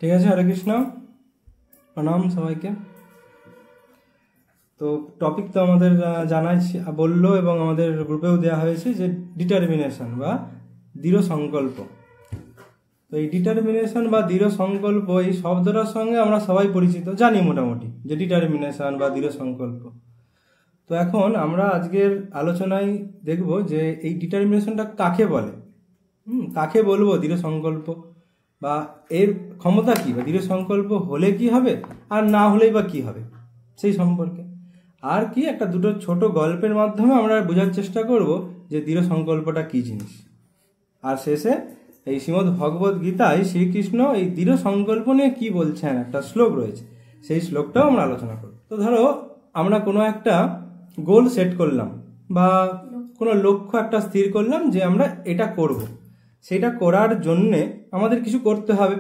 ঠিক আছে, হরে কৃষ্ণ, প্রণাম সবাইকে। তো টপিক তো আমাদের জানাই বললো এবং আমাদের গ্রুপেও দেওয়া হয়েছে যে ডিটারমিনেশন বা দৃঢ় সংকল্প। তো এই ডিটারমিনেশন বা দৃঢ় সংকল্প এই শব্দটার সঙ্গে আমরা সবাই পরিচিত, জানি মোটামুটি যে ডিটারমিনেশন বা দৃঢ় সংকল্প। তো এখন আমরা আজকের আলোচনায় দেখব যে এই ডিটারমিনেশনটা কাকে বলে, কাকে বলবো দৃঢ় সংকল্প, বা এর ক্ষমতা কী, বা দৃঢ় সংকল্প হলে কি হবে আর না হলেই বা কী হবে সেই সম্পর্কে। আর কি একটা দুটো ছোট গল্পের মাধ্যমে আমরা বোঝার চেষ্টা করব যে দৃঢ় সংকল্পটা কী জিনিস। আর শেষে এই শ্রীমদ্ ভগবদ গীতায় শ্রীকৃষ্ণ এই দৃঢ় সংকল্প নিয়ে কী বলছেন, একটা শ্লোক রয়েছে, সেই শ্লোকটাও আমরা আলোচনা করব। তো ধরো আমরা কোনো একটা গোল সেট করলাম বা কোনো লক্ষ্য একটা স্থির করলাম যে আমরা এটা করব। সেটা করার জন্যে আমাদের কিছু করতে হবে,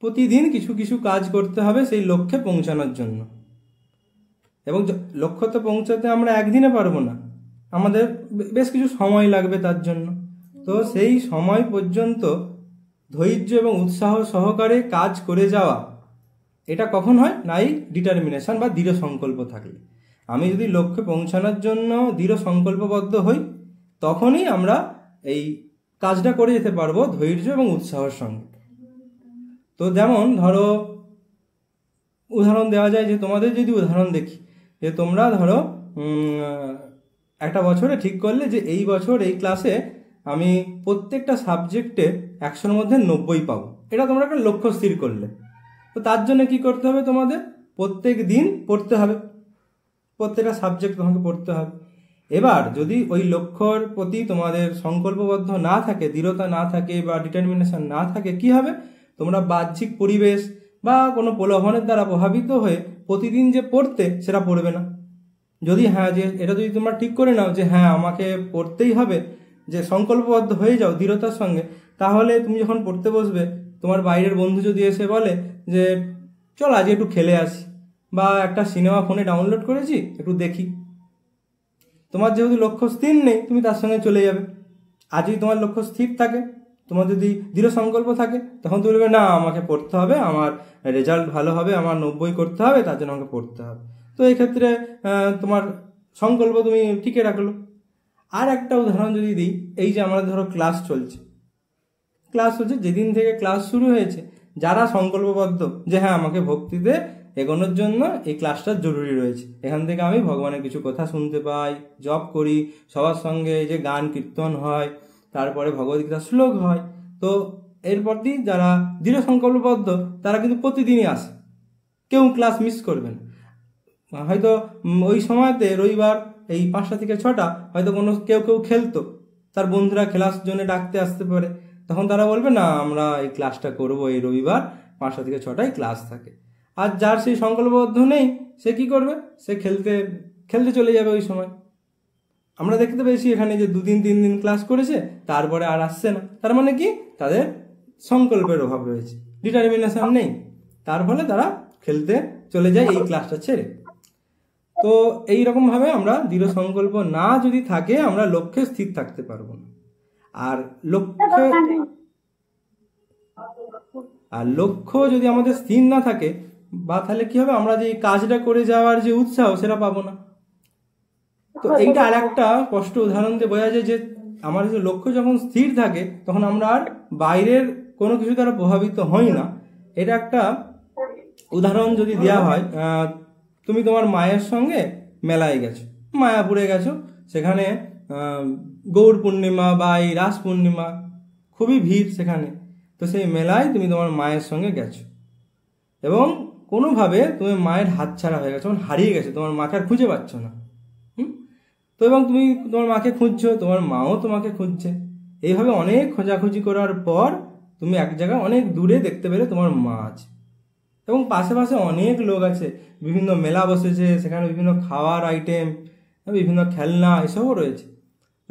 প্রতিদিন কিছু কিছু কাজ করতে হবে সেই লক্ষ্যে পৌঁছানোর জন্য। এবং লক্ষ্যতে পৌঁছাতে আমরা একদিনে পারবো না, আমাদের বেশ কিছু সময় লাগবে তার জন্য। তো সেই সময় পর্যন্ত ধৈর্য এবং উৎসাহ সহকারে কাজ করে যাওয়া, এটা কখন হয় না এই ডিটারমিনেশন বা দৃঢ় সংকল্প থাকলে। আমি যদি লক্ষ্যে পৌঁছানোর জন্য দৃঢ় সংকল্পবদ্ধ হই, তখনই আমরা এই কাজটা করে যেতে পারবো ধৈর্য এবং উৎসাহের সঙ্গে। তো যেমন ধরো উদাহরণ দেওয়া যায়, যে তোমাদের যদি উদাহরণ দেখি, যে তোমরা ধরো একটা বছরে ঠিক করলে যে এই বছর এই ক্লাসে আমি প্রত্যেকটা সাবজেক্টে 100-র মধ্যে 90 পাবো, এটা তোমরা একটা লক্ষ্য স্থির করলে। তো তার জন্য কি করতে হবে, তোমাদের প্রত্যেক দিন পড়তে হবে, প্রত্যেকটা সাবজেক্ট তোমাকে পড়তে হবে। এবার যদি ওই লক্ষ্যর প্রতি তোমাদের সংকল্পবদ্ধ না থাকে, দৃঢ়তা না থাকে বা ডিটারমিনেশন না থাকে, কি হবে, তোমরা বাহ্যিক পরিবেশ বা কোনো প্রলোভনের দ্বারা প্রভাবিত হয়ে প্রতিদিন যে পড়তে সেটা পড়বে না। যদি যে এটা যদি তোমরা ঠিক করে নাও যে আমাকে পড়তেই হবে, যে সংকল্পবদ্ধ হয়ে যাও দৃঢ়তার সঙ্গে, তাহলে তুমি যখন পড়তে বসবে, তোমার বাইরের বন্ধু যদি এসে বলে যে চল আজ একটু খেলে আসি, বা একটা সিনেমা ফোনে ডাউনলোড করেছি একটু দেখি, তোমার যেহেতু লক্ষ্য স্থির নেই, তুমি তার সঙ্গে চলে যাবে। আর যদি তোমার লক্ষ্য স্থির থাকে, তোমার যদি দৃঢ় সংকল্প থাকে, তখন তুমি বলবে না আমাকে পড়তে হবে, আমার রেজাল্ট ভালো হবে, আমার 90 করতে হবে, তার জন্য আমাকে পড়তে হবে। তো এই ক্ষেত্রে তোমার সংকল্প তুমি টিকে রাখলো। আর একটা উদাহরণ যদি দিই, এই যে আমাদের ধরো ক্লাস চলছে, যেদিন থেকে ক্লাস শুরু হয়েছে, যারা সংকল্পবদ্ধ যে আমাকে ভক্তিতে এগোনোর জন্য এই ক্লাসটা জরুরি রয়েছে, এখান থেকে আমি ভগবানের কিছু কথা শুনতে পাই, জপ করি, সবার সঙ্গে এই যে গান কীর্তন হয়, তারপরে ভগবদ্গীতার শ্লোক হয়, তো এরপর দিয়ে যারা দৃঢ় সংকল্পবদ্ধ তারা কিন্তু প্রতিদিনই আসে, কেউ ক্লাস মিস করবে না। হয়তো ওই সময়তে রবিবার এই 5টা থেকে 6টা হয়তো কেউ খেলতো, তার বন্ধুরা খেলার জন্য ডাকতে আসতে পারে, তখন তারা বলবে না আমরা এই ক্লাসটা করবো, এই রবিবার 5টা থেকে 6টায় ক্লাস থাকে। আর যার সেই সংকল্পবদ্ধ নেই, সে কি করবে, সে খেলতে চলে যাবে ওই সময়। আমরা দেখতে পেয়েছি এখানে যে 2 দিন 3 দিন ক্লাস করেছে, তারপরে আর আসছে না, তার মানে কি তাদের সংকল্পের অভাব রয়েছে, ডিটারমিনেশন নেই, তার ফলে তারা খেলতে চলে যায় এই ক্লাসটা ছেড়ে। তো এই রকম ভাবে আমরা দৃঢ় সংকল্প না যদি থাকে, আমরা লক্ষ্যে স্থির থাকতে পারবো না। আর লক্ষ্য যদি আমাদের স্থির না থাকে, বা তাহলে কি হবে, আমরা যে এই কাজটা করে যাওয়ার যে উৎসাহ সেটা পাবো না। তো এইটা আর একটা স্পষ্ট উদাহরণ দিয়ে বোঝা যায় যে আমার যে লক্ষ্য যখন স্থির থাকে, তখন আমরা আর বাইরের কোনো কিছু দ্বারা প্রভাবিত হই না। এটা একটা উদাহরণ যদি দেওয়া হয়, তুমি তোমার মায়ের সঙ্গে মেলায় গেছো, মায়াপুরে গেছো, সেখানে গৌর পূর্ণিমা বা এই রাস পূর্ণিমা, খুবই ভিড় সেখানে। তো সেই মেলায় তুমি তোমার মায়ের সঙ্গে গেছো এবং কোনোভাবে তুমি মায়ের হাতছাড়া হয়ে গেছো, হারিয়ে গেছো, তোমার মাকে আর খুঁজে পাচ্ছ না। তো এবং তুমি তোমার মাকে খুঁজছো, তোমার মাও তোমাকে খুঁজছে, এইভাবে অনেক খোঁজাখুঁজি করার পর তুমি এক জায়গায় অনেক দূরে দেখতে পেলে তোমার মা আছে, এবং পাশে অনেক লোক আছে, বিভিন্ন মেলা বসেছে, সেখানে বিভিন্ন খাওয়ার আইটেম, বিভিন্ন খেলনা এসবও রয়েছে।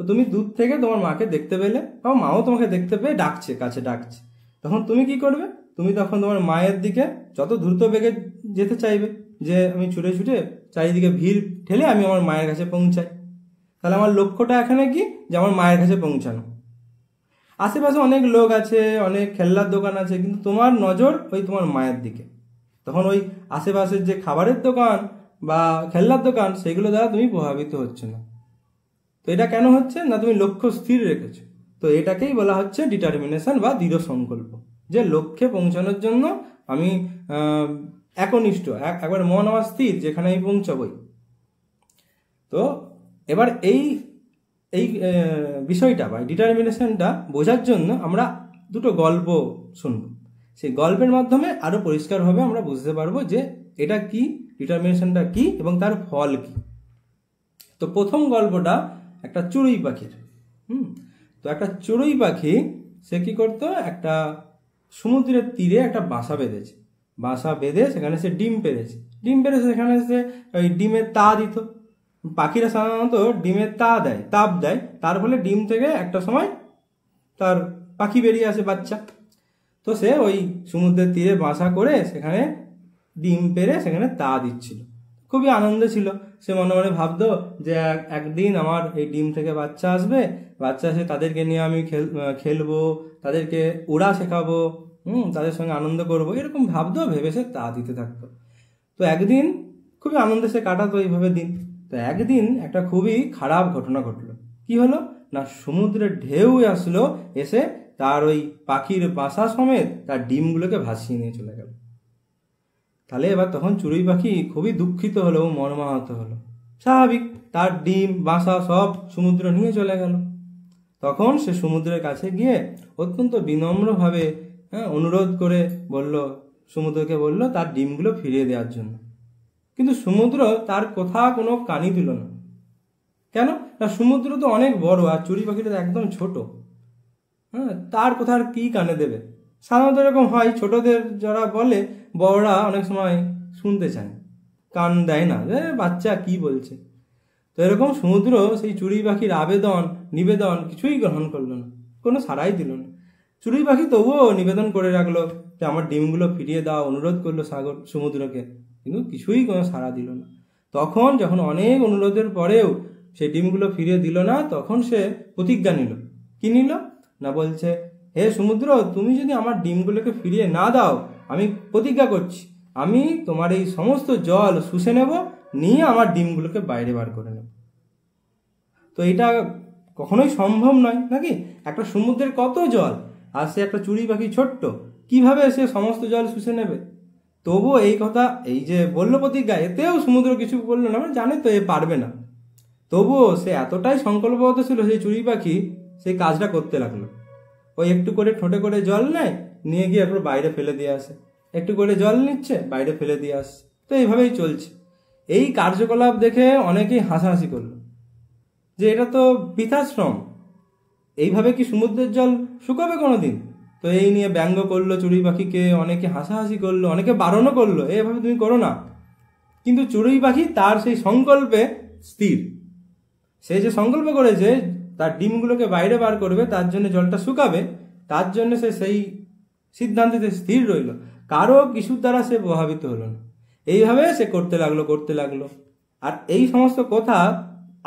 তো তুমি দূর থেকে তোমার মাকে দেখতে পেলে, বা মাও তোমাকে দেখতে পেয়ে কাছে ডাকছে, তখন তুমি কি করবে, তুমি তখন তোমার মায়ের দিকে যত দ্রুত বেগে যেতে চাইবে, যে আমি ছুটে চারিদিকে ভিড় ঠেলে আমি আমার মায়ের কাছে পৌঁছাই। তাহলে আমার লক্ষ্যটা এখানে কি, যে আমার মায়ের কাছে পৌঁছানো। আশেপাশে অনেক লোক আছে, অনেক খেলনার দোকান আছে, কিন্তু তোমার নজর ওই তোমার মায়ের দিকে। তখন ওই আশেপাশের যে খাবারের দোকান বা খেলনার দোকান সেগুলো দ্বারা তুমি প্রভাবিত হচ্ছে না। তো এটা কেন হচ্ছে না, তুমি লক্ষ্য স্থির রেখেছো। তো এটাকেই বলা হচ্ছে ডিটারমিনেশন বা দৃঢ় সংকল্প, যে লক্ষ্যে পৌঁছানোর জন্য আমি একনিষ্ঠ, একবার মন আমার স্থির, যেখানে আমি পৌঁছাবই। তো এবার এই এই বিষয়টা বা ডিটারমিনেশনটা বোঝার জন্য আমরা দুটো গল্প শুনব। সেই গল্পের মাধ্যমে আরো পরিষ্কারভাবে আমরা বুঝতে পারবো যে এটা কি, ডিটারমিনেশনটা কি এবং তার ফল কি। তো প্রথম গল্পটা একটা চড়ুই পাখির। তো একটা চড়ুই পাখি সে কি করতো, একটা সমুদ্রের তীরে একটা বাসা বেঁধেছে। বাসা বেঁধে সেখানে সে ডিম পেড়েছে। ডিম পেড়ে সেখানে সে ওই ডিমের তা দিত। পাখিরা সাধারণত ডিমের তাপ দেয়, তার ফলে ডিম থেকে একটা সময় তার পাখি বেরিয়ে আসে, বাচ্চা। তো সে ওই সমুদ্রের তীরে বাসা করে সেখানে ডিম পেড়ে সেখানে তা দিচ্ছিল, খুবই আনন্দে ছিল। সে মনে মনে ভাবতো যে একদিন আমার এই ডিম থেকে বাচ্চা আসবে, বাচ্চা এসে তাদেরকে নিয়ে আমি খেলবো, তাদেরকে উড়া শেখাবো, তাদের সঙ্গে আনন্দ করবো, এরকম ভাবতো, ভেবে সে তা দিতে থাকতো। তো একদিন খুবই আনন্দে সে কাটাতো এইভাবে দিন। তো একদিন একটা খুবই খারাপ ঘটনা ঘটলো। কি হলো না, সমুদ্রের ঢেউ আসলো, এসে তার ওই পাখির বাসা সমেত তার ডিমগুলোকে ভাসিয়ে নিয়ে চলে গেল। তাহলে এবার তখন চড়ুই পাখি খুবই দুঃখিত হলো, মর্মাহত হলো। স্বাভাবিক, তার ডিম বাসা সব সমুদ্র নিয়ে চলে গেল। তখন সে সমুদ্রের কাছে গিয়ে অত্যন্ত বিনম্রভাবে অনুরোধ করে সমুদ্রকে বলল তার ডিমগুলো ফিরিয়ে দেওয়ার জন্য। কিন্তু সমুদ্র তার কথা কোনো কানি দিল না। কেন না, সমুদ্র তো অনেক বড় আর চড়ুই পাখিটা একদম ছোট। তার কথা আর কি কানে দেবে। সাধারণত এরকম হয়, ছোটদের যারা বলে বড়রা অনেক সময় শুনতে চায়, কান দেয় না, বাচ্চা কি বলছে। তো এরকম সমুদ্র সেই চড়ুই পাখির নিবেদন কিছুই গ্রহণ করলো না, কোনো সাড়াই দিল না। চড়ুই পাখি তবুও নিবেদন করে রাখলো যে আমার ডিমগুলো ফিরিয়ে দাও, অনুরোধ করলো সমুদ্রকে, কিন্তু কিছুই কোনো সাড়া দিল না। তখন যখন অনেক অনুরোধের পরেও সেই ডিমগুলো ফিরিয়ে দিল না, তখন সে প্রতিজ্ঞা নিল। কি নিল না, বলছে হে সমুদ্র, তুমি যদি আমার ডিমগুলোকে ফিরিয়ে না দাও, আমি প্রতিজ্ঞা করছি আমি তোমার এই সমস্ত জল শুষে নেব, নিয়ে আমার ডিমগুলোকে বাইরে বার করে নেব। তো এটা কখনোই সম্ভব নয় নাকি, একটা সমুদ্রের কত জল, আর সে একটা চড়ুই পাখি ছোট্ট, কিভাবে সে সমস্ত জল শুষে নেবে। তবুও এই কথা, এই যে বললো প্রতিজ্ঞা, এতেও সমুদ্র কিছু বললো না, মানে জানে তো এ পারবে না। তবুও সে এতটাই সংকল্পবদ্ধ ছিল, সেই চড়ুই পাখি সেই কাজটা করতে লাগলো। ওই একটু করে ঠোঁটে করে জল নেয়, নিয়ে গিয়ে একটু বাইরে ফেলে দিয়ে আসে, একটু করে জল নিচ্ছে, বাইরে ফেলে দিয়ে আসে। তো এইভাবেই চলছে। এই কার্যকলাপ দেখে অনেকেই হাসাহাসি করলো যে এটা তো বৃথাশ্রম, এইভাবে কি সমুদ্রের জল শুকাবে কোনোদিন। তো এই নিয়ে ব্যঙ্গ করলো চড়ুই পাখিকে, অনেকে হাসাহাসি করলো, অনেকে বারণও করলো এইভাবে তুমি করো না। কিন্তু চড়ুই পাখি তার সেই সংকল্পে স্থির। সে যে সংকল্প করেছে তার ডিমগুলোকে বাইরে বার করবে, তার জন্য জলটা শুকাবে, তার জন্য সে সেই সিদ্ধান্তে স্থির রইল, কারো কিছুর দ্বারা সে প্রভাবিত হলো না। এইভাবে সে করতে লাগলো। আর এই সমস্ত কথা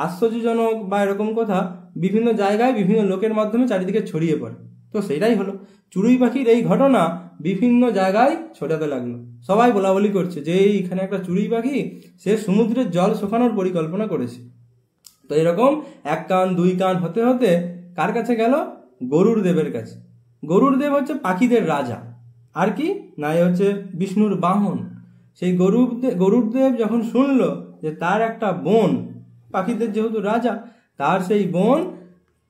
আশ্চর্যজনক বা এরকম কথা বিভিন্ন জায়গায় বিভিন্ন লোকের মাধ্যমে চারিদিকে ছড়িয়ে পড়ে। তো সেটাই হলো চড়ুই পাখির এই ঘটনা বিভিন্ন জায়গায় ছড়াতে লাগলো। সবাই বলাবলি করছে যে এইখানে একটা চড়ুই পাখি, সে সমুদ্রের জল শুকানোর পরিকল্পনা করেছে। তো এরকম 1 কান 2 কান হতে হতে কার কাছে গেল, গরুড় দেবের কাছে। গরুড় দেব হচ্ছে পাখিদের রাজা, আর কি না হচ্ছে বিষ্ণুর বাহন। সেই গরুড় দেব যখন শুনলো যে তার একটা বোন, পাখিদের যেহেতু রাজা, তার সেই বোন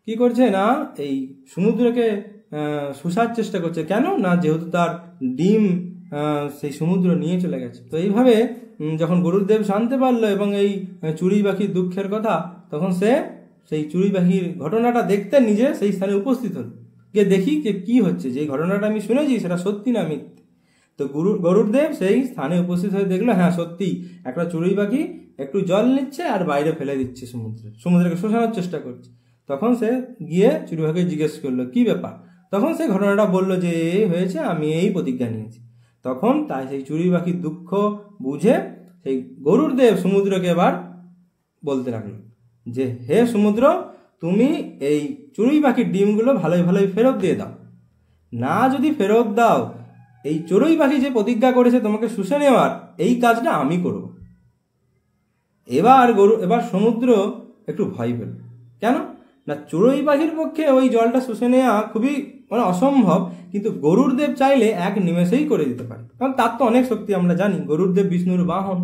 কি করছে না, এই সমুদ্রকে শুষার চেষ্টা করছে। কেন না, যেহেতু তার ডিম সেই সমুদ্র নিয়ে চলে গেছে। তো এইভাবে যখন গরুড়দেব জানতে পারলো এবং এই চড়ুই পাখির দুঃখের কথা, তখন সে সেই চড়ুই পাখির ঘটনাটা দেখতে নিজে সেই স্থানে উপস্থিত হল, গিয়ে দেখি যে কি হচ্ছে, যে ঘটনাটা আমি শুনেছি সেটা সত্যি না মিথ্যে। তো গরুড়দেব সেই স্থানে উপস্থিত হয়ে দেখলো, হ্যাঁ সত্যি একটা চড়ুই পাখি একটু জল নিচ্ছে আর বাইরে ফেলে দিচ্ছে সমুদ্রকে শোষানোর চেষ্টা করছে। তখন সে গিয়ে চড়ুই পাখিকে জিজ্ঞেস করলো কি ব্যাপার। তখন সে ঘটনাটা বললো যে এই হয়েছে, আমি এই প্রতিজ্ঞা নিয়েছি। তখন তাই সেই চড়ুই পাখির দুঃখ বুঝে সেই গরুড়দেব সমুদ্রকে এবার বলতে লাগলো যে হে সমুদ্র, তুমি এই চড়ুই পাখির ডিমগুলো ভালোই ভালোই ফেরত দিয়ে দাও। না যদি ফেরত দাও, এই চড়ুই পাখি যে প্রতিজ্ঞা করেছে তোমাকে শুষে নেওয়ার, এই কাজটা আমি করব। এবার সমুদ্র একটু ভয় পেল। কেন না, চড়ুই পাখির পক্ষে ওই জলটা শুষে নেওয়া খুবই অসম্ভব, কিন্তু গরুর দেব চাইলে এক নিমেষেই করে দিতে পারে, কারণ তার তো অনেক শক্তি আমরা জানি। গরুর দেব বিষ্ণুর বাহন,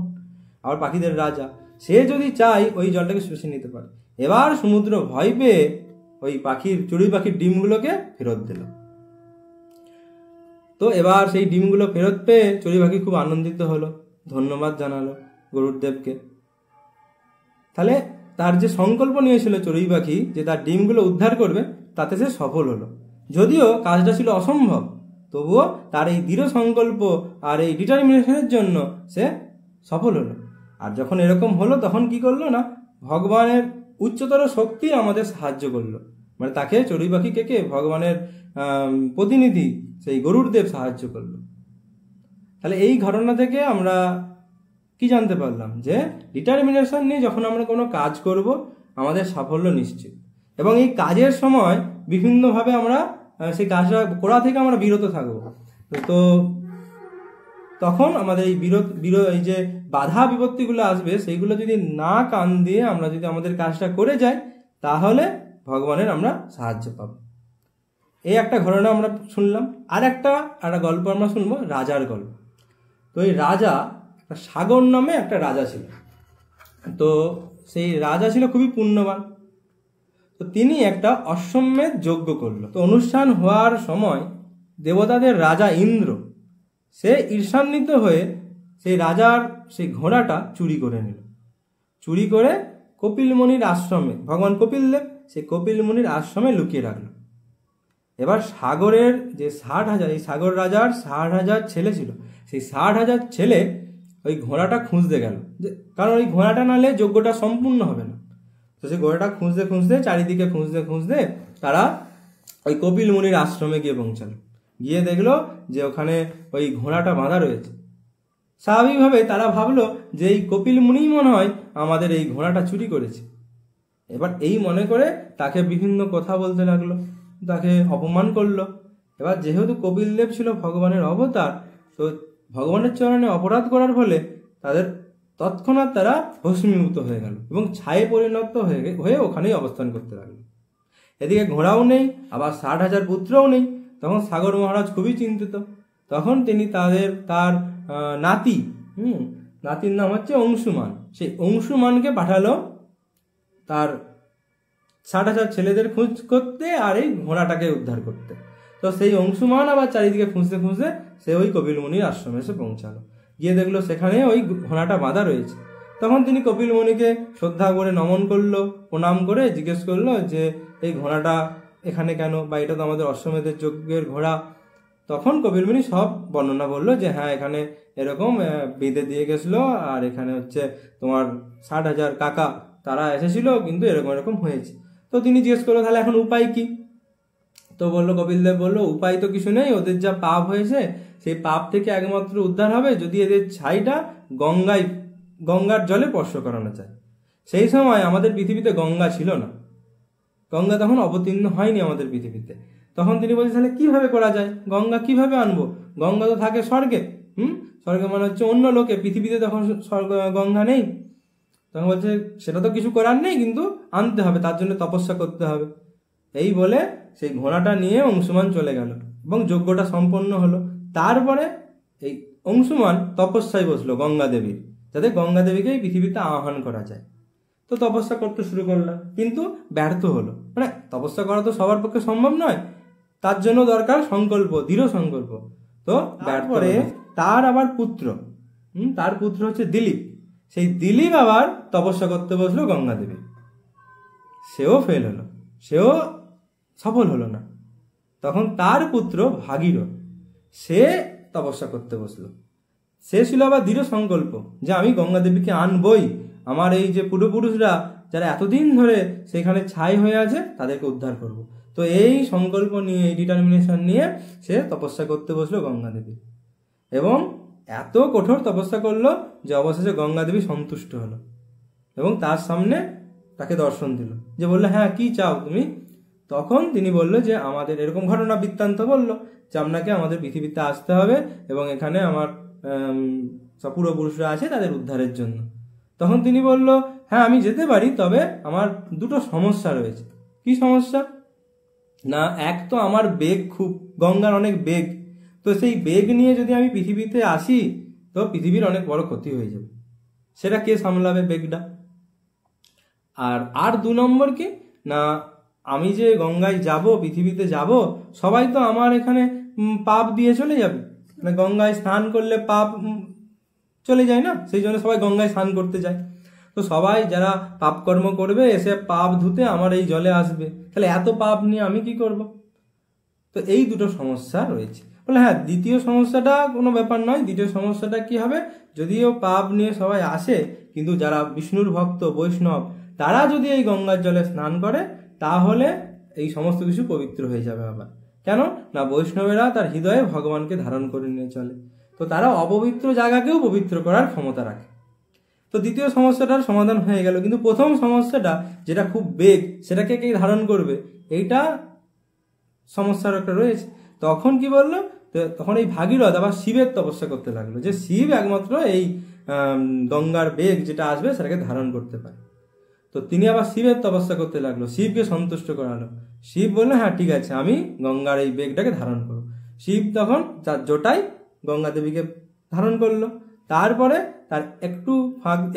আবার পাখিদের রাজা, সে যদি চায় ওই জলটাকে শুষে নিতে পারে। এবার সমুদ্র ভয় পেয়ে ওই চড়ুই পাখির ডিমগুলোকে ফেরত দিল। তো এবার সেই ডিমগুলো ফেরত পেয়ে চড়ুই পাখি খুব আনন্দিত হলো, ধন্যবাদ জানালো গরুর দেবকে। তাহলে তার যে সংকল্প নিয়েছিল চড়ুই পাখি যে তার ডিমগুলো উদ্ধার করবে, তাতে সে সফল হলো। যদিও কাজটা ছিল অসম্ভব, তবুও তার এই দৃঢ় সংকল্প আর এই ডিটারমিনেশনের জন্য সে সফল হলো। আর যখন এরকম হলো, তখন কি করলো না, ভগবানের উচ্চতর শক্তি আমাদের সাহায্য করলো। মানে তাকে চড়ুই পাখিকে ভগবানের প্রতিনিধি সেই গরুর দেব সাহায্য করলো। তাহলে এই ঘটনা থেকে আমরা কি জানতে পারলাম, যে ডিটারমিনেশন নিয়ে যখন আমরা কোনো কাজ করব, আমাদের সাফল্য নিশ্চিত। এবং এই কাজের সময় বিভিন্নভাবে আমরা সেই কাজটা করা থেকে আমরা বিরত থাকবো। তো তখন আমাদের এই যে বাধা বিপত্তিগুলো আসবে, সেইগুলো যদি না কান দিয়ে আমরা যদি আমাদের কাজটা করে যাই, তাহলে ভগবানের আমরা সাহায্য পাবো। এই একটা ঘটনা আমরা শুনলাম। আর একটা গল্প আমরা শুনবো, রাজার গল্প। তো এই রাজা, সাগর নামে একটা রাজা ছিল। তো সেই রাজা ছিল খুবই পুণ্যবান। তো তিনি একটা অশ্বমেধ যজ্ঞ করলো। তো অনুষ্ঠান হওয়ার সময় দেবতাদের রাজা ইন্দ্র, সে ঈর্ষান্বিত হয়ে সেই রাজার সেই ঘোড়াটা চুরি করে নিল। চুরি করে কপিল মুনির আশ্রমে, ভগবান কপিল দেব সেই কপিল মুনির আশ্রমে লুকিয়ে রাখলো। এবার সাগরের যে 60,000, এই সাগর রাজার 60,000 ছেলে ছিল, সেই 60,000 ছেলে ওই ঘোড়াটা খুঁজতে গেল, কারণ ওই ঘোড়াটা নালে যজ্ঞটা সম্পূর্ণ হবে না। তো সেই ঘোড়াটা খুঁজতে খুঁজতে, চারিদিকে খুঁজতে খুঁজতে তারা ওই কপিল মুনির আশ্রমে গিয়ে পৌঁছালো। গিয়ে দেখলো যে ওখানে ওই ঘোড়াটা বাঁধা রয়েছে। স্বাভাবিকভাবে তারা ভাবলো যে এই কপিল মুনি মনে হয় আমাদের এই ঘোড়াটা চুরি করেছে। এবার এই মনে করে তাকে বিভিন্ন কথা বলতে লাগলো, তাকে অপমান করলো। এবার যেহেতু কপিল দেব ছিল ভগবানের অবতার, তো ভগবানের চরণে অপরাধ করার ফলে তাদের তৎক্ষণাৎ তারা ভস্মীভূত হয়ে গেল এবং ছায়ে পরিণত হয়ে ওখানেই অবস্থান করতে লাগলো। এদিকে ঘোড়াও নেই, আবার 60,000 পুত্রও নেই। তখন সাগর মহারাজ খুবই চিন্তিত। তখন তিনি তার নাতির নাম হচ্ছে অংশুমান, সেই অংশুমানকে পাঠালো তার 60,000 ছেলেদের খোঁজ করতে আর এই ঘোড়াটাকে উদ্ধার করতে। তো সেই অংশুমান আবার চারিদিকে খুঁজতে খুঁজতে সে ওই কপিল মুনির আশ্রমে এসে পৌঁছালো। গিয়ে দেখলো সেখানে ওই ঘোড়াটা বাঁধা রয়েছে। তখন তিনি কপিল মুনিকে শ্রদ্ধা করে নমন করলো, প্রণাম করে জিজ্ঞেস করলো যে এই ঘোড়াটা এখানে কেন, বা এটা তো আমাদের অশ্বমেধের যজ্ঞের ঘোড়া। তখন কপিল মুনি সব বর্ণনা বললো যে হ্যাঁ, এখানে এরকম বেঁধে দিয়ে গেছিলো, আর এখানে হচ্ছে তোমার 60,000 কাকা তারা এসেছিল, কিন্তু এরকম এরকম হয়েছে। তো তিনি জিজ্ঞেস করলো তাহলে এখন উপায় কি? তো বললো, কপিল দেব বললো উপায় তো কিছু নেই, ওদের যা পাপ হয়েছে সেই পাপ থেকে একমাত্র উদ্ধার হবে যদি এদের ছাইটা গঙ্গার জলে স্পর্শ করানো যায়। সেই সময় আমাদের পৃথিবীতে গঙ্গা ছিল না, গঙ্গা তখন অবতীর্ণ হয়নি আমাদের পৃথিবীতে। তখন তিনি বলছেন তাহলে কিভাবে করা যায়, গঙ্গা কিভাবে আনবো? গঙ্গা তো থাকে স্বর্গে। স্বর্গে মানে হচ্ছে অন্য লোকে, পৃথিবীতে তখন গঙ্গা নেই। তখন বলছে সেটা তো কিছু করার নেই, কিন্তু আনতে হবে, তার জন্য তপস্যা করতে হবে। এই বলে সেই ঘোড়াটা নিয়ে অংশুমান চলে গেল এবং যজ্ঞটা সম্পন্ন হলো। তারপরে এই অংশুমান তপস্যায় বসলো গঙ্গা দেবীর, যাতে গঙ্গা দেবীকে এই পৃথিবীতে আহ্বান করা যায়। তো তপস্যা করতে শুরু করলো, কিন্তু ব্যর্থ হলো। মানে তপস্যা করা তো সবার পক্ষে সম্ভব নয়, তার জন্য দরকার সংকল্প, দৃঢ় সংকল্প। তো তারপরে তার আবার তার পুত্র হচ্ছে দিলীপ। সেই দিলীপ আবার তপস্যা করতে বসলো গঙ্গা দেবী। সেও ফেল হলো, সেও সফল হলো না। তখন তার পুত্র ভাগীরথ, সে তপস্যা করতে বসলো। সে ছিল আবার দৃঢ় সংকল্প যে আমি গঙ্গা দেবীকে আনবই, আমার এই যে পূর্বপুরুষরা যারা এতদিন ধরে সেখানে ছাই হয়ে আছে তাদেরকে উদ্ধার করব। তো এই সংকল্প নিয়ে, এই ডিটারমিনেশন নিয়ে সে তপস্যা করতে বসলো গঙ্গা দেবী, এবং এত কঠোর তপস্যা করলো যে অবশেষে গঙ্গা দেবী সন্তুষ্ট হলো এবং তার সামনে তাকে দর্শন দিল, যে বললো হ্যাঁ কি চাও তুমি। তখন তিনি বললো যে আমাদের এরকম ঘটনা বৃত্তান্ত বললো যে আপনাকে আমাদের পৃথিবীতে আসতে হবে এবং এখানে আমার সব পূর্বপুরুষরা আছে তাদের উদ্ধারের জন্য। তখন তিনি বলল হ্যাঁ আমি যেতে পারি, তবে আমার দুটো সমস্যা রয়েছে। কি সমস্যা না, এক তো আমার বেগ খুব, গঙ্গার অনেক বেগ, তো সেই বেগ নিয়ে যদি আমি পৃথিবীতে আসি তো পৃথিবীর অনেক বড় ক্ষতি হয়ে যাবে, সেটা কে সামলাবে বেগটা। আর 2 নম্বর কি না, আমি যে গঙ্গায় যাব, পৃথিবীতে যাব, সবাই তো আমার এখানে পাপ দিয়ে চলে যাবে, মানে গঙ্গায় স্নান করলে পাপ চলে যায় না, সেই জন্য সবাই গঙ্গায় স্নান করতে যায়। তো সবাই যারা পাপ কর্ম করবে এসে পাপ ধুতে আমার এই জলে আসবে, তাহলে এত পাপ নিয়ে আমি কি করব। তো এই দুটো সমস্যা রয়েছে। বলে হ্যাঁ দ্বিতীয় সমস্যাটা কোনো ব্যাপার নয়, দ্বিতীয় সমস্যাটা কি হবে, যদিও পাপ নিয়ে সবাই আসে কিন্তু যারা বিষ্ণুর ভক্ত বৈষ্ণব তারা যদি এই গঙ্গার জলে স্নান করে তাহলে এই সমস্ত কিছু পবিত্র হয়ে যাবে। আবার কেন না, বৈষ্ণবেরা তার হৃদয়ে ভগবানকে ধারণ করে নিয়ে চলে, তো তারা অপবিত্র জায়গাকেও পবিত্র করার ক্ষমতা রাখে। তো দ্বিতীয় সমস্যাটার সমাধান হয়ে গেল, কিন্তু প্রথম সমস্যাটা যেটা খুব বেগ, সেটাকে কে ধারণ করবে, এইটা সমস্যার একটা রয়েছে। তখন কি বললো, তখন এই ভাগীরথ আবার শিবের তপস্যা করতে লাগলো, যে শিব একমাত্র এই গঙ্গার বেগ যেটা আসবে সেটাকে ধারণ করতে পারে। তো তিনি আবার শিবের তপস্যা করতে লাগলো, শিবকে সন্তুষ্ট করালো। শিব বললো হ্যাঁ ঠিক আছে, আমি গঙ্গার এই বেগটাকে ধারণ করবো। শিব তখন তার জটায় গঙ্গা দেবীকে ধারণ করলো, তারপরে তার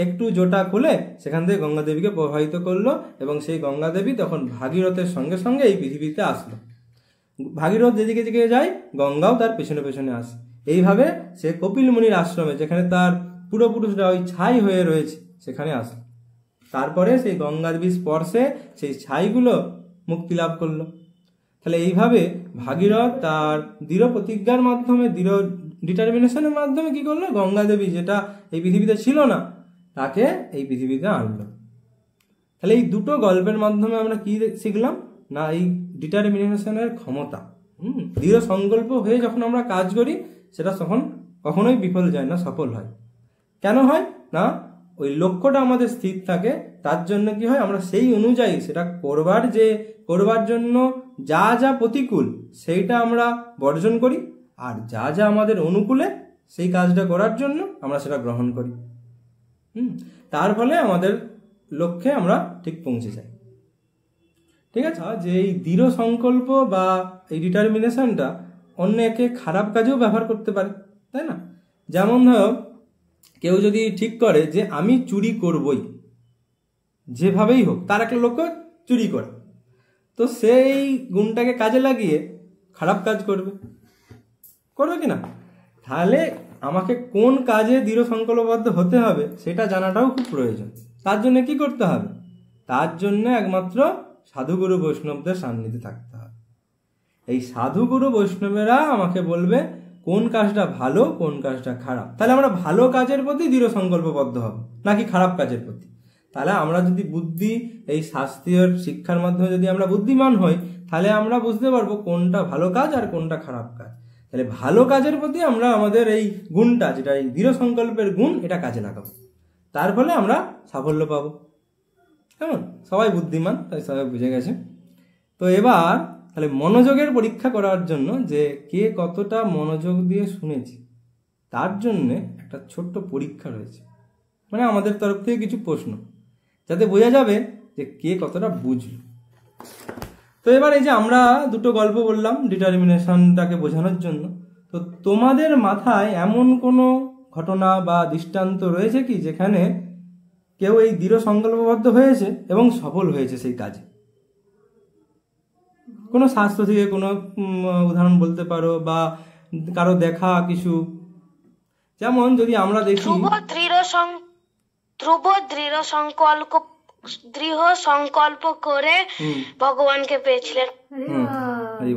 একটু জটা খুলে সেখান থেকে গঙ্গা দেবীকে প্রবাহিত করলো, এবং সেই গঙ্গা দেবী তখন ভাগীরথের সঙ্গে সঙ্গে এই পৃথিবীতে আসলো। ভাগীরথ যেদিকে যেদিকে যায় গঙ্গাও তার পেছনে পেছনে আসে। এইভাবে সে কপিল মুনির আশ্রমে, যেখানে তার পূর্বপুরুষরা ওই ছাই হয়ে রয়েছে, সেখানে আসে। তারপরে সেই গঙ্গা দেবীর স্পর্শে সেই ছাইগুলো মুক্তি লাভ করলো। তাহলে এইভাবে ভাগীরথ তার দৃঢ় প্রতিজ্ঞার মাধ্যমে, দৃঢ় ডিটারমিনেশনের মাধ্যমে কি করলো, গঙ্গা দেবী যেটা এই পৃথিবীতে ছিল না তাকে এই পৃথিবীতে আনলো। তাহলে এই দুটো গল্পের মাধ্যমে আমরা কি শিখলাম না, এই ডিটারমিনেশনের ক্ষমতা, দৃঢ় সংকল্প হয়ে যখন আমরা কাজ করি সেটা তখন কখনোই বিফল যায় না, সফল হয়। কেন হয় না, ওই লক্ষ্যটা আমাদের স্থির থাকে, তার জন্য কি হয়, আমরা সেই অনুযায়ী সেটা করবার জন্য যা যা প্রতিকূল সেইটা আমরা বর্জন করি, আর যা যা আমাদের অনুকূলে সেই কাজটা করার জন্য আমরা সেটা গ্রহণ করি। তার ফলে আমাদের লক্ষ্যে আমরা ঠিক পৌঁছে যাই। ঠিক আছে, যে এই দৃঢ় সংকল্প বা এই ডিটারমিনেশনটা অন্যকে খারাপ কাজেও ব্যবহার করতে পারে, তাই না। যেমন ধরো কেউ যদি ঠিক করে যে আমি চুরি করবই, যেভাবেই হোক, তার একটা লক্ষ্য চুরি করে, তো সেই গুণটাকে কাজে লাগিয়ে খারাপ কাজ করবে কি না। তাহলে আমাকে কোন কাজে দৃঢ় সংকল্পবদ্ধ হতে হবে সেটা জানাটাও খুব প্রয়োজন। তার জন্য কি করতে হবে, তার জন্য একমাত্র সাধুগুরু বৈষ্ণবদের সান্নিধ্যে থাকতে হবে। এই সাধুগুরু বৈষ্ণবেরা আমাকে বলবে কোন কাজটা ভালো কোন কাজটা খারাপ। তাহলে আমরা ভালো কাজের প্রতি দৃঢ় সংকল্পবদ্ধ হব নাকি খারাপ কাজের প্রতি। তাহলে আমরা যদি এই শাস্ত্রীয় শিক্ষার মাধ্যমে যদি আমরা বুদ্ধিমান হই, তাহলে আমরা বুঝতে পারবো কোনটা ভালো কাজ আর কোনটা খারাপ কাজ। তাহলে ভালো কাজের প্রতি আমরা আমাদের এই গুণটা, যেটা এই দৃঢ় সংকল্পের গুণ, এটা কাজে লাগাবো, তার ফলে আমরা সাফল্য পাবো। কেমন, সবাই বুদ্ধিমান, তাই সবাই বুঝে গেছে। তো এবার তাহলে মনোযোগের পরীক্ষা করার জন্য যে কে কতটা মনোযোগ দিয়ে শুনেছি, তার জন্যে একটা ছোট্ট পরীক্ষা রয়েছে, মানে আমাদের তরফ থেকে কিছু প্রশ্ন, যাতে বোঝা যাবে যে কে কতটা বুঝল। তো এবার এই যে আমরা দুটো গল্প বললাম ডিটারমিনেশনটাকে বোঝানোর জন্য, তো তোমাদের মাথায় এমন কোনো ঘটনা বা দৃষ্টান্ত রয়েছে কি যেখানে কেউ এই দৃঢ় সংকল্পবদ্ধ হয়েছে এবং সফল হয়েছে সেই কাজে? কোনো শাস্ত্র থেকে কোনো উদাহরণ বলতে পারো, বা কারো দেখা কিছু। যেমন যদি আমরা দেখি ধ্রুব দৃঢ় সংকল্প করে ভগবানকে পেয়েছিলেন।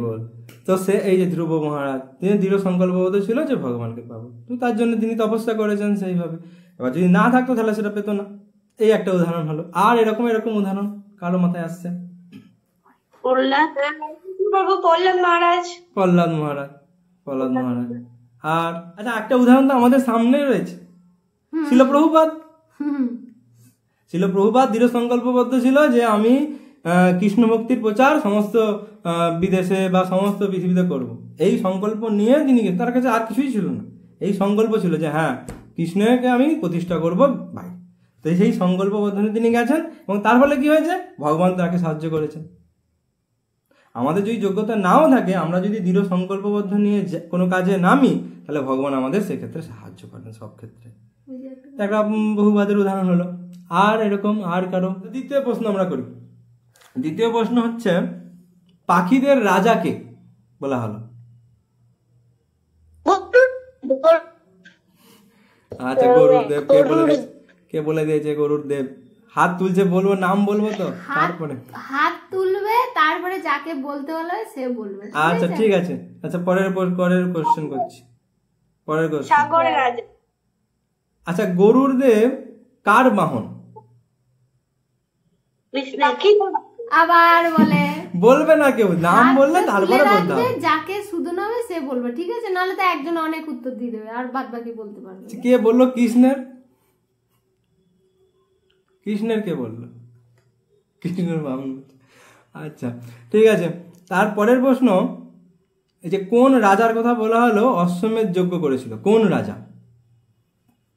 বল, তো সে এই যে ধ্রুব মহারাজ, তিনি দৃঢ় সংকল্পবদ্ধ ছিল যে ভগবানকে পাবো, তো তার জন্য তিনি তপস্যা করেছেন সেইভাবে। এবার যদি না থাকতো তাহলে সেটা পেতো না। এই একটা উদাহরণ হলো। আর এরকম উদাহরণ কারো মাথায় আসছে? প্রহ্লাদ মহারাজ। আর আচ্ছা, একটা উদাহরণ তো আমাদের সামনে রয়েছে, শিল প্রভুপাদ। শিল প্রভুপাদ দৃঢ় সংকল্পবদ্ধ ছিল যে আমি কৃষ্ণ ভক্তির প্রচার সমস্ত বিদেশে বা সমস্ত পৃথিবীতে করব। এই সংকল্প নিয়ে তিনি, তার কাছে আর কিছুই ছিল না, এই সংকল্প ছিল যে হ্যাঁ কৃষ্ণকে আমি প্রতিষ্ঠা করব ভাই। তো সেই সংকল্পবদ্ধ নিয়ে তিনি গেছেন এবং তার ফলে কি হয়েছে, ভগবান তাকে সাহায্য করেছেন। আমাদের যদি যোগ্যতা নাও থাকে, আমরা যদি দৃঢ় সংকল্পবদ্ধ নিয়ে কোনো কাজে নামি, তাহলে ভগবান আমাদের সেক্ষেত্রে সাহায্য করেন সব ক্ষেত্রে। একটা বহুবাদের উদাহরণ হলো। আর এরকম আর কারো। দ্বিতীয় প্রশ্ন আমরা করি। দ্বিতীয় প্রশ্ন হচ্ছে পাখিদের রাজাকে বলা হলো? আচ্ছা, গরুরদেব। কে বলে দিয়েছে গরুরদেব? হাত তুলছে, বলবো নাম বলবো তো, তারপরে হাত তুলবে, তারপরে যাকে বলতে বলবে সে বলবে। আচ্ছা ঠিক আছে। আচ্ছা পরের কোশ্চেন করছি। পরের কোশ্চেন, সাগর রাজা। আচ্ছা গরুরদেব কার বাহন? আবার বলে বলবে না কেউ, নাম বললে তারপরে বলতে হবে। যাকে শুধু নামে সে বলবে, ঠিক আছে? নাহলে তো একজন অনেক উত্তর দিয়ে দেবে আর বাদ বাকি বলতে পারবে। কে বললো? কৃষ্ণের। কৃষ্ণের কে বললো? কৃষ্ণের বাহন। আচ্ছা ঠিক আছে। তারপরের প্রশ্ন, এই যে কোন রাজার কথা বলা হলো অশ্বমেধ যজ্ঞ করেছিল? কোন রাজা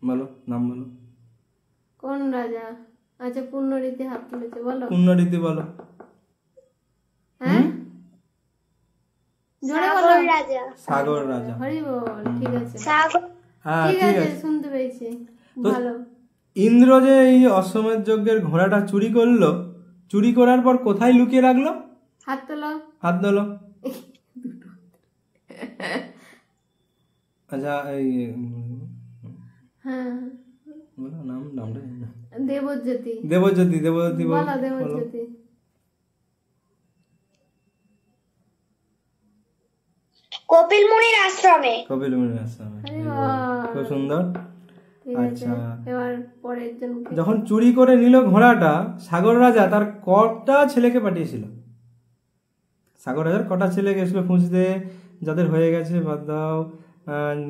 বলো, নাম বলো। কোন রাজা? আচ্ছা পুণ্যরীতি হাত তুলেছে, বলো। পুণ্যরীতি বলো। হ্যাঁ জোরে বলো। সাগর রাজা। হরি বল। ঠিক আছে, হ্যাঁ ঠিক আছে, শুনতে পেয়েছি। ভালো। ইন্দ্র যে এই অশ্বমেধ যজ্ঞের ঘোড়াটা চুরি করলো, চুরি করার পর কোথায় লুকিয়ে রাখলো? হাত তোলো। হাত তোলো। আচ্ছা এই হ্যাঁ বলো নামটা। দেবজ্যোতি। দেবজ্যোতি। দেবজ্যোতি বলো। দেবজ্যোতি কপিল মুনির আশ্রমে। কপিল মুনির আশ্রমে। খুব সুন্দর। আচ্ছা এবার পরের জন। যখন চুরি করে নিল ঘোড়াটা, সাগর রাজা তার কটা ছেলেকে পাঠিয়েছিল? সাগর রাজার কটা ছেলে গেছিল খুঁজতে? যাদের হয়ে গেছে বাদ দাও,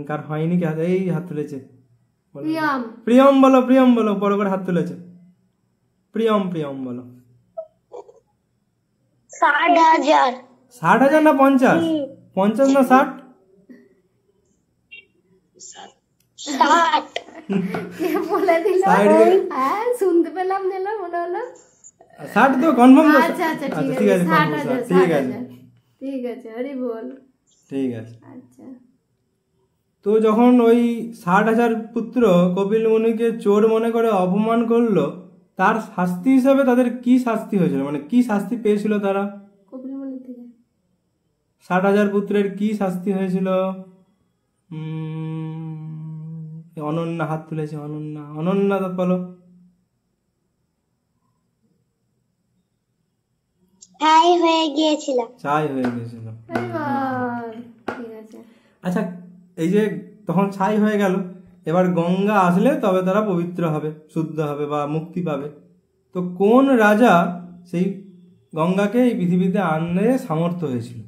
কার হয়নি কি হাত, এই হাত তুলেছে প্রিয়ম বলো। প্রিয়ম বলো, বড় করে হাত তুলেছে। প্রিয়ম বলো। 60,000। 60,000 না 50? 50 না 60? 60। কে বলে দিল? হ্যাঁ শুনতে পেলাম, দিলাম মনে হলো 60 তো কনফার্ম তো। আচ্ছা ঠিক আছে, ঠিক আছে। 60,000। ঠিক আছে, হরি বল। ঠিক আছে। আচ্ছা তো যখন ওই 60,000 পুত্র কপিল মুনিকে চোর মনে করে অপমান করলো, তার শাস্তি হিসাবে তাদের কি শাস্তি হয়েছিল, মানে কি শাস্তি পেয়েছিল তারা? কপিল মুনি থেকে 60,000 পুত্রের কি শাস্তি হয়েছিল? অনন্যা হাত তুলেছে। অনন্যা তো বলো। ছাই হয়ে গিয়েছিল। ঠিক আছে। আচ্ছা এই যে তখন ছাই হয়ে গেল, এবার গঙ্গা আসলে তবে তারা পবিত্র হবে, শুদ্ধ হবে বা মুক্তি পাবে। তো কোন রাজা সেই গঙ্গাকে এই পৃথিবীতে আনতে সামর্থ্য হয়েছিল?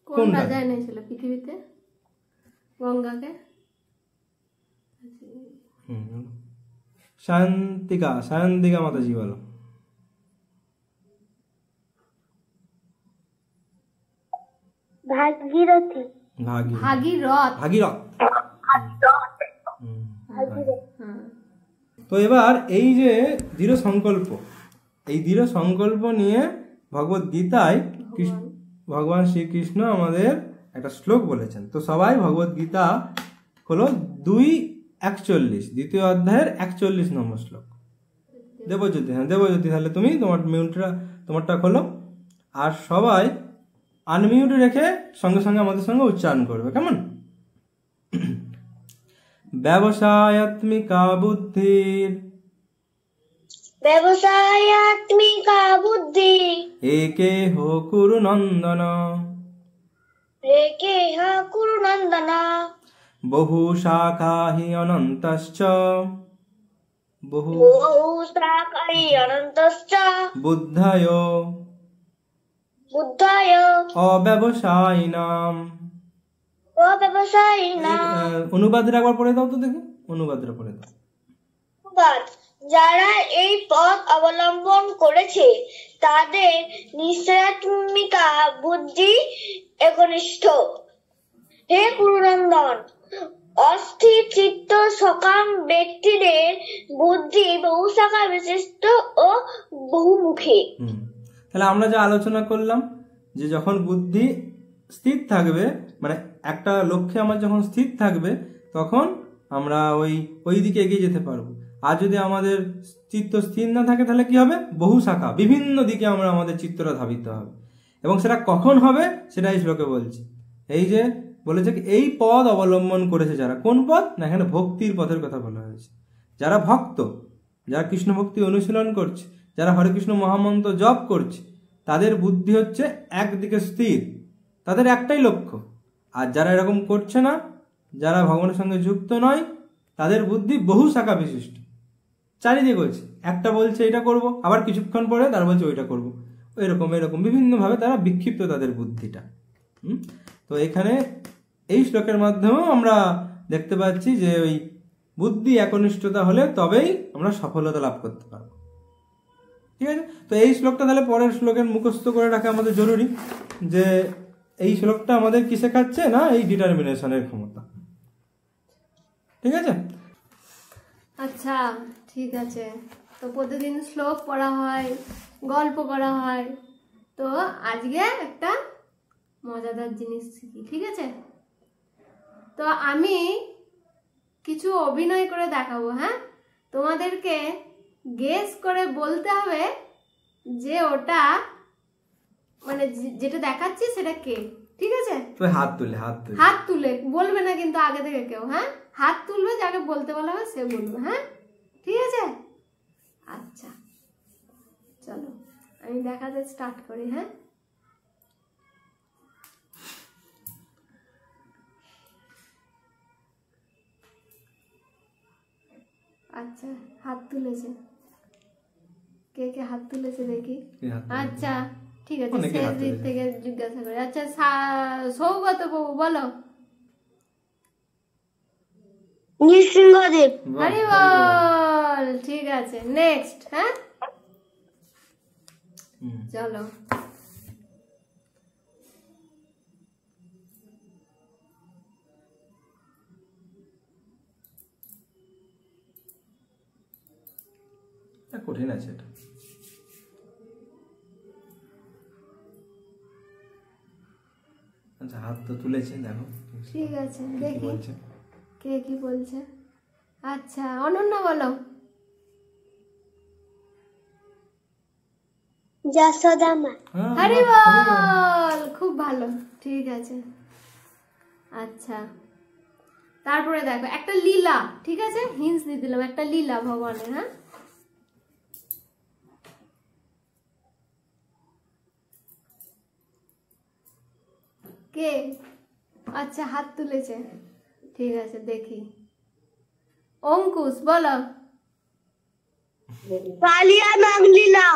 কোন রাজা এনেছিল পৃথিবীতে গঙ্গাকে? সায়ন্তিকা মাতাজি বলো। ভাগীরথ। তো এবার এই যে দৃঢ় সংকল্প, এই দৃঢ় সংকল্প নিয়ে ভগবত গীতায় ভগবান শ্রীকৃষ্ণ আমাদের একটা শ্লোক বলেছেন। তো সবাই ভগবত গীতা হলো 2:41, দ্বিতীয় অধ্যায়ের 41 নম্বর শ্লোক। দেবজ্যোতি। হ্যাঁ দেবজ্যোতি, তাহলে তুমি তোমারটা খোলো আর সবাই আনমিউট রেখে সঙ্গে সঙ্গে আমাদের সঙ্গে উচ্চারণ করবে, কেমন? ব্যবসায়াত্মিকা বুদ্ধির একেহ কুরু নন্দন বহু শাখা হি অনন্তশ্চ বুদ্ধয় অব্যবসায়িনাম। অনুবাদটা একবার পড়ে দাও তো দেখি, অনুবাদটা পড়ে দাও। যারা এই পথ অবলম্বন করেছে তাদের নিশ্চয়াত্মিকা বুদ্ধি একনিষ্ঠ। হে গুরুনন্দন, অস্থির চিত্ত সকাম ব্যক্তিদের বুদ্ধি বহু শাখা বিশিষ্ট ও বহুমুখী। তাহলে আমরা যা আলোচনা করলাম যে যখন বুদ্ধি স্থির থাকবে, মানে একটা লক্ষ্যে আমার যখন স্থির থাকবে তখন আমরা ওই দিকে এগিয়ে যেতে পারবো। আর যদি আমাদের চিত্ত স্থির না থাকে তাহলে কি হবে? বহু শাখা, বিভিন্ন দিকে আমাদের চিত্তটা ধাবিত হবে। এবং সেটা কখন হবে সেটা এই শ্লোকে বলছে। এই যে বলেছে কি এই পথ অবলম্বন করেছে যারা, কোন পথ না, এখানে ভক্তির পথের কথা বলা হয়েছে। যারা ভক্ত, যারা কৃষ্ণ ভক্তি অনুশীলন করছে, যারা হরে কৃষ্ণ মহামন্ত্র জপ করছে, তাদের বুদ্ধি হচ্ছে একদিকে স্থির, তাদের একটাই লক্ষ্য। আর যারা এরকম করছে না, যারা ভগবানের সঙ্গে যুক্ত নয়, তাদের বুদ্ধি বহু শাখা বিশিষ্ট, চারিদিকে বলছে। একটা বলছে এটা করব, আবার কিছুক্ষণ পরে তারা বলছে ওইটা করব, এরকম এরকম বিভিন্নভাবে তারা বিক্ষিপ্ত তাদের বুদ্ধিটা। তো এখানে এই শ্লোকের মাধ্যমেও আমরা দেখতে পাচ্ছি যে ওই বুদ্ধি একনিষ্ঠতা হলে তবেই আমরা সফলতা লাভ করতে পারবো। ঠিক আছে, তো এই শ্লোকটা তাহলে পরের শ্লোকের মুখস্থ করে রাখা আমাদের জরুরি। যে এই শ্লোকটা আমাদের কি শেখাচ্ছে না, এই ডিটারমিনেশনের ক্ষমতা। ঠিক আছে, আচ্ছা ঠিক আছে। তো প্রতিদিন শ্লোক পড়া হয়, গল্প করা হয়, তো আজকে একটা মজাদার জিনিস শিখি। ঠিক আছে, তো আমি কিছু অভিনয় করে দেখাবো। হ্যাঁ, তোমাদেরকে গেস করে বলতে হবে যে ওটা মানে যেটা দেখাচ্ছি সেটা কে। ঠিক আছে, হাত তুলে বলবে না কিন্তু আগে থেকে কেউ। হ্যাঁ, হাত তুলবে, যাকে বলতে বলা হবে সে বলবে। হ্যাঁ, ঠিক আছে। আচ্ছা চলো আমি দেখাতে স্টার্ট করি। হ্যাঁ, আচ্ছা হাত তুলেছে, কে কে হাত তুলেছে দেখি। আচ্ছা ঠিক আছে, শেষ দিক থেকে জিজ্ঞাসা করি। আচ্ছা সৌগত বাবু বলো। নৃসিংহদেব। হরি বল। ঠিক আছে, নেক্সট। হ্যাঁ চলো, কঠিন আছে এটা। আচ্ছা হাত তো তুলেছে, দেখো। ঠিক আছে, দেখি কে কি বলছে। আচ্ছা অনন্যা বলো। যশোদা মা। হরি বল, খুব ভালো। ঠিক আছে, আচ্ছা তারপরে দেখো একটা লীলা। ঠিক আছে, হিন্টস দিয়ে দিলাম, একটা লীলা ভগবানের। হ্যাঁ, কে? আচ্ছা হাত তুলেছে, ঠিক আছে দেখি। অঙ্কুশ বলো। কালিয়া নাগলীলা।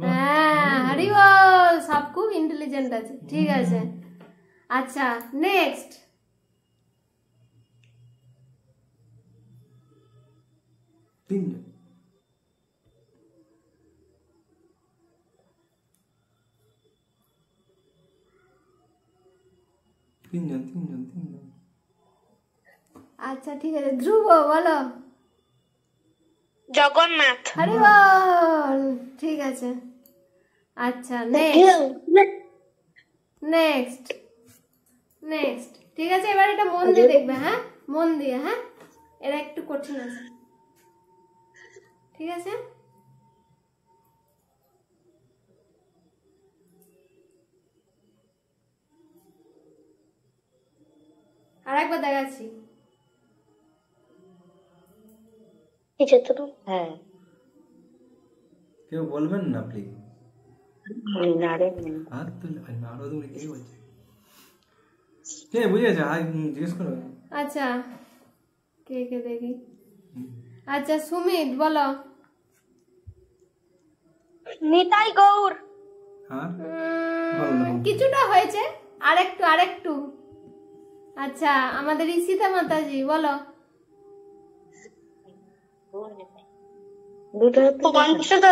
হ্যাঁ, হরি বল, সব খুব ইন্টেলিজেন্ট আছে। ঠিক আছে, আচ্ছা নেক্সট। তিনজন। আচ্ছা ঠিক আছে, ধ্রুব বলো। জগন্নাথ। হরি বল, ঠিক আছে। আচ্ছা নেক্সট। ঠিক আছে, এবার এটা মন দিয়ে দেখবে। হ্যাঁ, মন দিয়ে। হ্যাঁ, এটা একটু কঠিন আছে। ঠিক আছে, আর একবার দেখাচ্ছি। হ্যাঁ, কেউ বলবেন না প্লিজ। কে বুঝেছে? জিজ্ঞেস করো। আচ্ছা কে কে দেখি। আচ্ছা সুমিত বলো। নিতাই গৌর। কিছুটা হয়েছে, আরেকটু। আচ্ছা আমাদের ঈশিতা মাতাজি বলো। পঞ্চতত্ত্ব।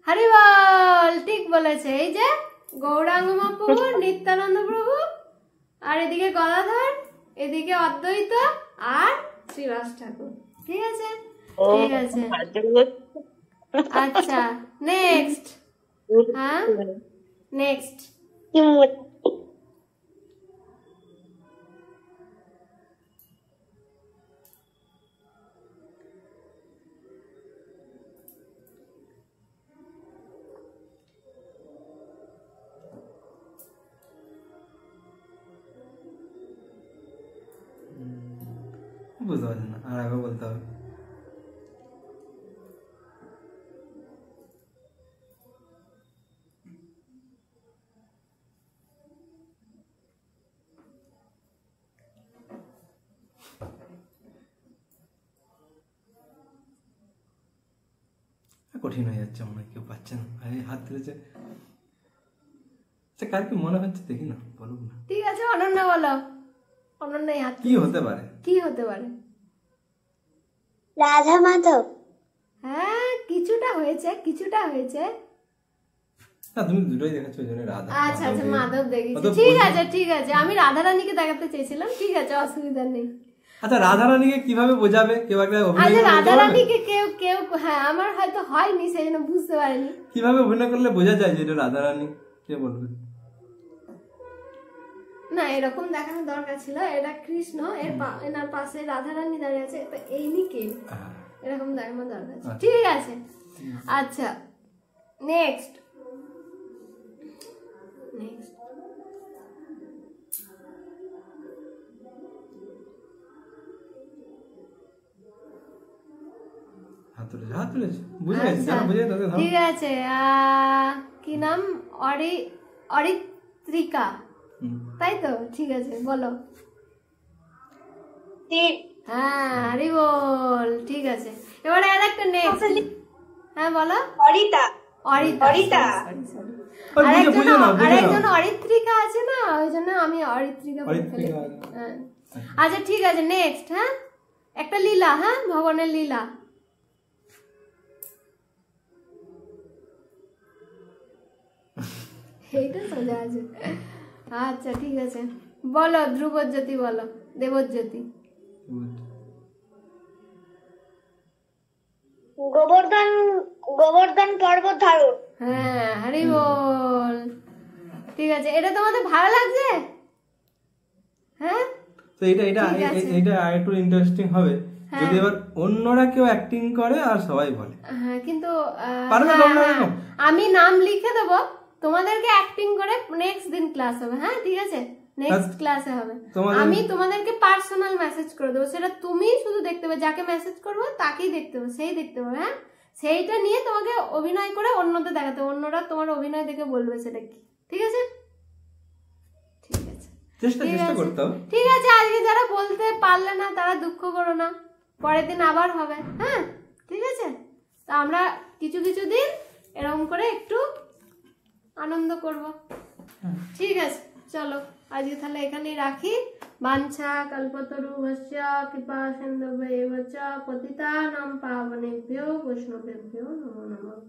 হরি বল, ঠিক বলেছে। এই যে গৌরাঙ্গ মহাপ্রভু, নিত্যানন্দ প্রভু, আর এদিকে গদাধর, এদিকে অদ্বৈত আর শ্রীবাস ঠাকুর। ঠিক আছে, ঠিক আছে। আচ্ছা, নেক্সট। হ্যাঁ, নেক্সট। বুঝতে পারছি না, আর একবার বলতে হবে। কঠিন হয়ে যাচ্ছে মনে হয়, কেউ পাচ্ছে না। আরে হাত তুলেছে। আচ্ছা, কার কি মনে হচ্ছে দেখি না, বলুক না। ঠিক আছে, অনন্যা বলো। অনন্যা হাত কি হতে পারে? কি হতে পারে? রাধা মাধব। হ্যাঁ, কিছুটা হয়েছে, কিছুটা হয়েছে। না, তুমি দুটোই দেখাচ্ছ, ওই জন্য রাধা। আচ্ছা আচ্ছা, মাধব দেখেছি। মাধব ঠিক আছে, ঠিক আছে। আমি রাধারানীকে দেখাতে চেয়েছিলাম। ঠিক আছে, অসুবিধা নেই। আচ্ছা, রাধারানীকে কিভাবে বোঝাবে? কেউ একটা অভিনয় আচ্ছা, করে বলতে পারবে? রাধারানীকে কেউ কেউ, হ্যাঁ, আমার হয়তো হয়নি, সেই জন্য বুঝতে পারিনি। কিভাবে অভিনয় করলে বোঝা যায় যে এটা রাধারানী? কে বলবে? না, এরকম দেখানোর দরকার ছিল। এটা কৃষ্ণ, এনার পাশে রাধারানী দাঁড়িয়ে আছে, তো এই নিকে এরকম দেখানোর দরকার ছিল। ঠিক আছে, আচ্ছা, নেক্সট। নেক্সট। হাত তুলেছে, হাত তুলেছে, বুঝে গেছি। যারা বুঝে তাদের ধরো। ঠিক আছে, কি নাম? অরিত্রিকা, তাই তো? ঠিক আছে, বলো। হ্যাঁ, হরি বল, ঠিক আছে। এবারে আর একটা নেক্সট। হ্যাঁ, বলো। অরিতা। অরিতা। অরিতা। আরেকজন অরিত্রিকা আছে না, ওই জন্য আমি অরিত্রিকা বলে ফেলেছি। হ্যাঁ, আচ্ছা, ঠিক আছে, নেক্সট। হ্যাঁ, একটা লীলা। হ্যাঁ, ভগবানের লীলা। এইটা সোজা আছে। আচ্ছা, ঠিক আছে, বলো। ধ্রুবজ্যোতি বলো, দেবজ্যোতি। গোবর্ধন পর্বত ধারণ। হ্যাঁ, হরি বল, ঠিক আছে। এটা তোমাদের ভালো লাগছে? হ্যাঁ, তো এটা আরেকটু ইন্টারেস্টিং হবে যদি এবার অন্যরা কেউ অ্যাক্টিং করে আর সবাই বলে। হ্যাঁ, কিন্তু পারবে তোমরা? আমি নাম লিখে দেবো, তোমাদেরকে অ্যাক্টিং করে নেক্সট দিন ক্লাস হবে। হ্যাঁ, ঠিক আছে, নেক্সট ক্লাসে হবে। আমি তোমাদেরকে পার্সোনাল মেসেজ করে দেবো, সেটা তুমি শুধু দেখতে পাবে। যাকে মেসেজ করবো তাকেই দেখতে হবে, সেই দেখতে পাবে। হ্যাঁ, সেইটা নিয়ে তোমাকে অভিনয় করে অন্যদের দেখাতে হবে, অন্যরা তোমার অভিনয় দেখে বলবে সেটা কি। ঠিক আছে, ঠিক আছে, চেষ্টা করতে হবে। ঠিক আছে। আজকে যারা বলতে পারলে না তারা দুঃখ করো না, পরের দিন আবার হবে। হ্যাঁ, ঠিক আছে। তা আমরা কিছু কিছু দিন এরকম করে একটু আনন্দ করব। ঠিক আছে, চলো আজকে তাহলে এখানেই রাখি। বাঞ্ছা কল্পতরু ভস্য কৃপা সিন্ধুভ্যেব চ পতিতানাং পাবনেভ্যো বৈষ্ণবেভ্যো নমো নমঃ।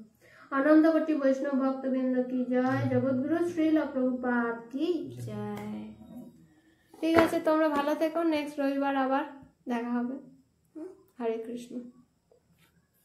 আনন্দকোটি বৈষ্ণব ভক্তবৃন্দ কি জয়, জগৎগুরু শ্রীল প্রভুপাদ কি জয়। ঠিক আছে, তোমরা ভালো থেকো। নেক্সট রবিবার আবার দেখা হবে। হরে কৃষ্ণ।